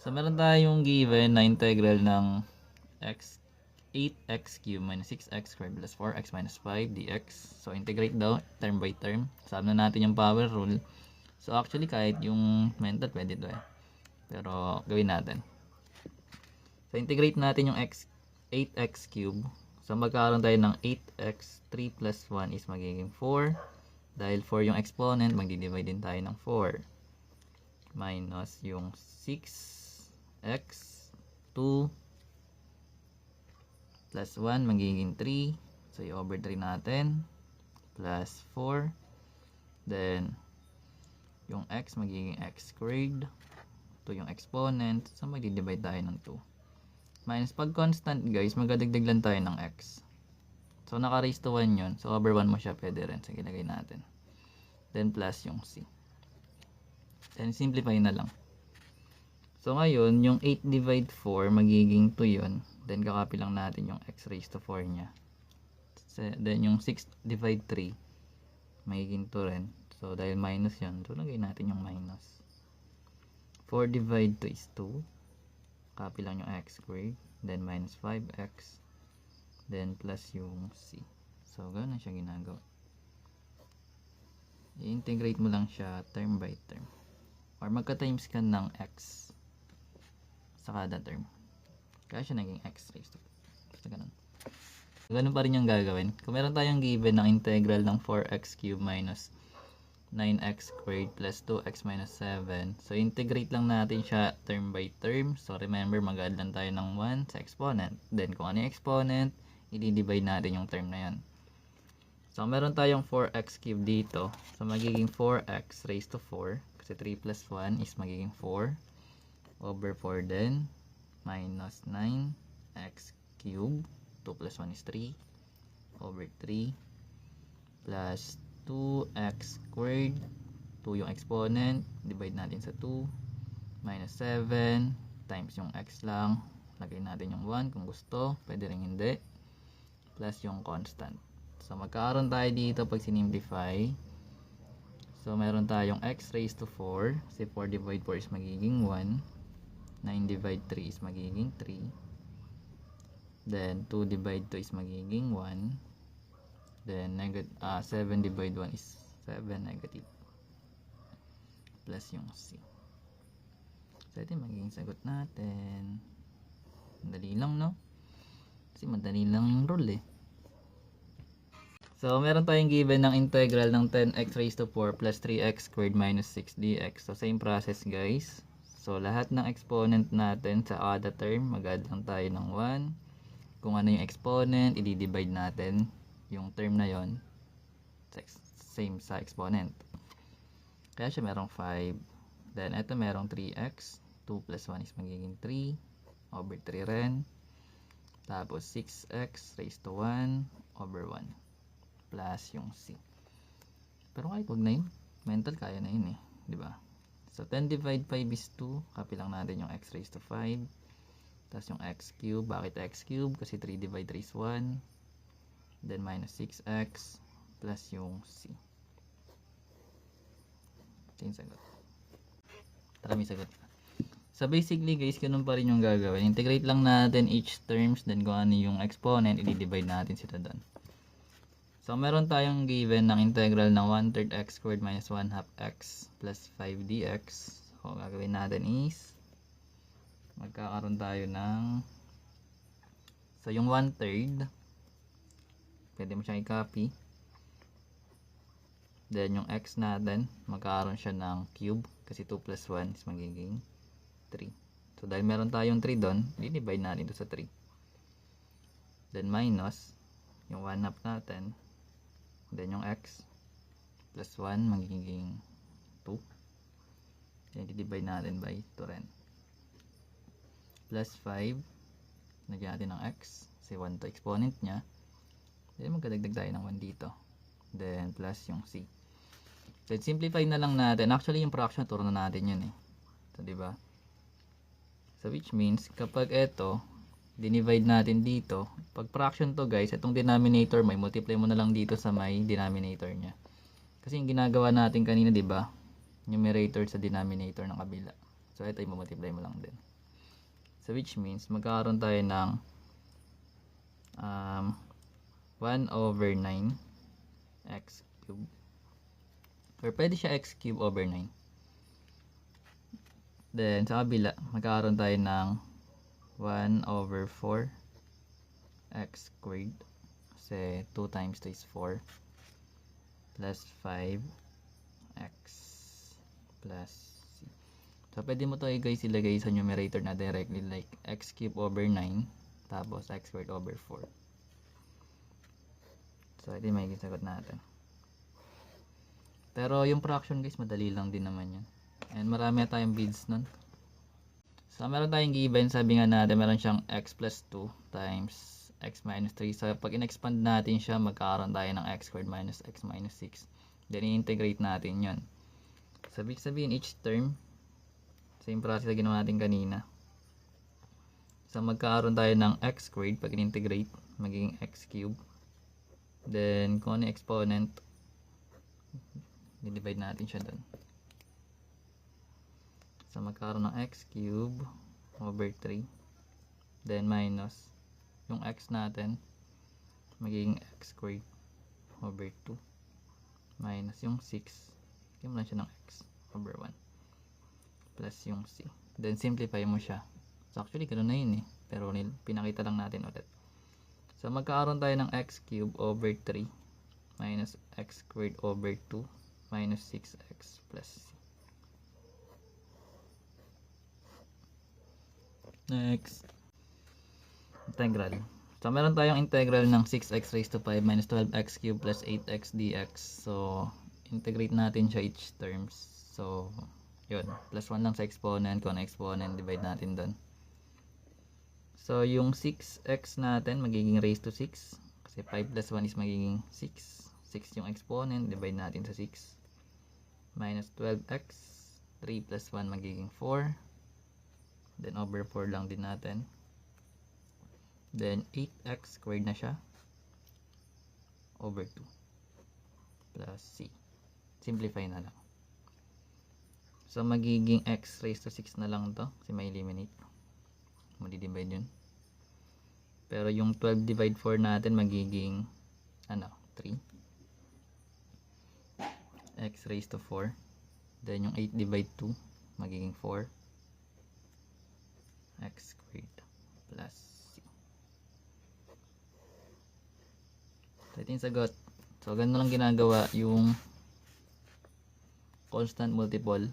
So, meron tayong given na integral ng x 8x cubed minus 6x squared plus 4x minus 5 dx. So, integrate daw term by term. Sabi na natin yung power rule. So, actually, kahit yung mental, pwede ito eh. Pero, gawin natin. So, integrate natin yung 8x cubed. So, magkakaroon tayo ng 8x, 3 plus 1 is magiging 4. Dahil 4 yung exponent, magdi-divide din tayo ng 4. Minus yung 6x, 2 plus 1 magiging 3. So, i-over 3 natin. Plus 4. Then, yung x magiging x squared. 2 yung exponent. So, magdi-divide tayo ng 2. Minus, pag constant guys, magdadagdag lang tayo ng x. So, naka-raise to 1 yun. So, over 1 mo siya, pwede rin. Sige, lagay natin. Then, plus yung c. Then, simplify na lang. So, ngayon, yung 8 divide 4, magiging 2 yun. Then, kakopy lang natin yung x raised to 4 niya. Then, yung 6 divide 3, magiging 2 rin. So, dahil minus yun, so, lagay natin yung minus. 4 divide 2 is 2. Copy lang yung x squared. Then, minus 5x. Then, plus yung c. So, gano'n na siya ginagawa. I-integrate mo lang siya term by term. Or magka-times ka ng x sa kada term. Kaya siya naging x raised to 4. Basta ganun. Ganun pa rin yung gagawin. Kung meron tayong given ng integral ng 4x cubed minus 9x squared plus 2x minus 7. So, integrate lang natin siya term by term. So, remember, mag-add lang tayo ng 1 sa exponent. Then, kung ano yung exponent, i-divide natin yung term na yan. So, meron tayong 4x cubed dito. So, magiging 4x raised to 4. Kasi 3 plus 1 is magiging 4. Over 4 din. Minus 9x cubed. 2 plus 1 is 3. Over 3. Plus 2x squared. 2 yung exponent. Divide natin sa 2. Minus 7. Times yung x lang. Lagay natin yung 1 kung gusto. Pwede rin hindi. Plus yung constant. So, magkakaroon tayo dito pag sinimplify. So, meron tayong x raised to 4. Kasi 4 divide 4 is magiging 1. 9 divide 3 is magiging 3. Then, 2 divide 2 is magiging 1. Then, 7 divide 1 is 7 negative. Plus yung c. So, ito yung magiging sagot natin. Madali lang, no? Kasi madali lang yung rule eh. So, meron tayong given ng integral ng 10x raised to 4 plus 3x squared minus 6 dx. So, same process guys. So, lahat ng exponent natin sa kada term, mag-add lang tayo ng 1. Kung ano yung exponent, i-divide natin yung term na yon. Same sa exponent. Kaya siya merong 5. Then, ito merong 3x. 2 plus 1 is magiging 3. Over 3 rin. Tapos, 6x raised to 1 over 1. Plus yung c. Pero kahit wag na yun. Mental, kaya na yun eh. Diba? So, 10 divide 5 is 2. Copy lang natin yung x raised to 5. Tapos yung x cube. Bakit x cube? Kasi 3 divide 3 is 1. Then, minus 6x. Plus yung c. Ito yung sagot. Tara, may sagot. So, basically guys, ganun pa rin yung gagawin. Integrate lang natin each terms. Then, kung ano yung exponent, i-divide natin sila doon. So, meron tayong given ng integral ng 1/3 x squared minus 1/2 x plus 5 dx. So, gagawin natin is magkakaroon tayo ng yung 1/3 pwede mo siyang i-copy. Then, yung x natin magkakaroon siya ng cube kasi 2 plus 1 is magiging 3. So, dahil meron tayong 3 doon, i-divide natin ito sa 3. Then, minus yung 1/2 natin. Then, yung x plus 1 magiging 2. Then, i-divide natin by 2 rin. Plus 5. Nagyan natin ng x. Kasi 1 to exponent niya. Then, magkadagdag tayo ng 1 dito. Then, plus yung c. Then, simplify na lang natin. Actually, yung fraction, turo na natin yun eh. So, diba? So, which means, kapag ito, dinivide natin dito. Pag fraction to guys, itong denominator may multiply mo na lang dito sa may denominator niya. Kasi yung ginagawa natin kanina, 'di ba? Numerator sa denominator ng kabila. So ito i-multiply mo lang din. So which means magkakaroon tayo ng 1 over 9 x cube. Or pwede siya x cube over 9. Then sa kabila, magkakaroon tayo ng 1 over 4 x squared. Kasi 2 times 2 is 4. Plus 5 x plus c. So pwede mo to guys ilagay sa numerator na directly, like x cube over 9 tapos x squared over 4. So ito yung may sagot natin. Pero yung fraction guys, madali lang din naman yan. And marami na tayong beads nun. So meron tayong given, sabi nga natin meron siyang x plus 2 times x minus 3. So pag in-expand natin siya, magkakaroon tayo ng x squared minus x minus 6. Then i-integrate natin yun. So ibig sabihin each term, same process na ginawa natin kanina. So magkakaroon tayo ng x squared pag in-integrate, magiging x cube. Then kung ano yung exponent, i-divide natin siya doon. So magkakaroon ng x cube over 3. Then minus yung x natin, magiging x squared over 2. Minus yung 6. Bigyan mo lang siya ng x over 1. Plus yung c. Then simplify mo siya. So actually ganoon na yun eh. Pero pinakita lang natin ulit. So magkakaroon tayo ng x cube over 3 minus x squared over 2 minus 6x plus c. Next, integral. So meron tayong integral ng 6x raised to 5 minus 12x cubed plus 8x dx. So integrate natin siya each terms. So yun, plus 1 lang sa exponent. Kung exponent, divide natin doon. So yung 6x natin magiging raised to 6 kasi 5 plus 1 is magiging 6. 6 yung exponent, divide natin sa 6. Minus 12x, 3 plus 1 magiging 4. Then over 4 lang din natin. Then 8x squared na siya over 2 plus c. Simplify na lang. So magiging x raised to 6 na lang to kasi may eliminate. Madi-divide yun. Pero yung 12 divide 4 natin magiging 3 x raised to 4. Then yung 8 divide 2 magiging 4 x squared plus c. So ito yung sagot. So ganun lang ginagawa yung constant multiple